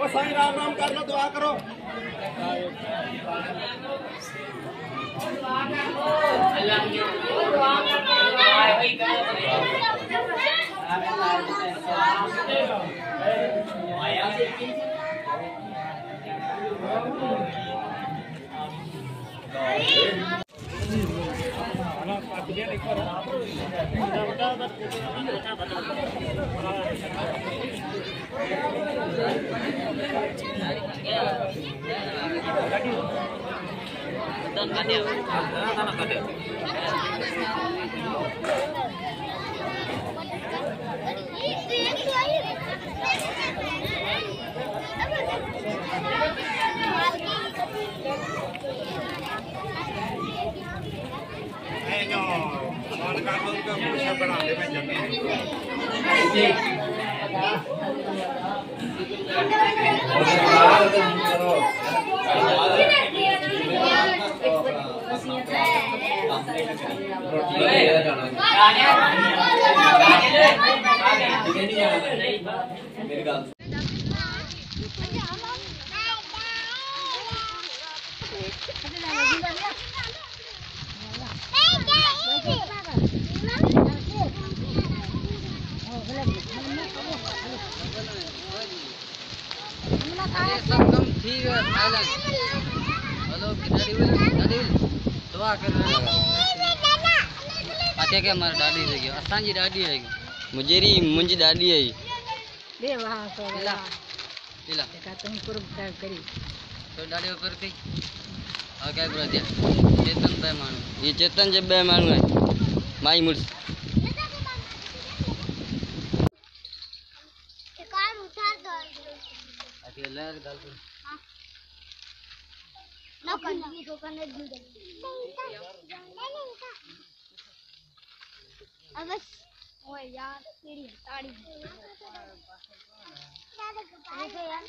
ओ साईं राम राम कर लो, दुआ करो। ठीक है हेलो दुआ कर पाके के हमारा डाडी रह गयो असांजी डाडी रह गई मुंजी डाडी है दे वहां तो ला का तुम कुर्ब करी तो डाडी ऊपर कई आ काय ब्रो दिया चेतन बे मानु ये चेतन जे बे मानु है माई मुर्स कार उतार दो अके लहर गाल हां ना कंपनी को करने दे नहीं अब ओए यार तेरी ताड़ी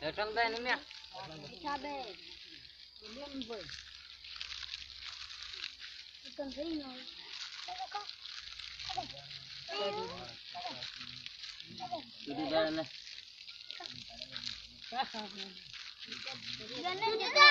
एटम बे निम्या छाबे लेन बोल कम सही ना दीदी जान ले गने जता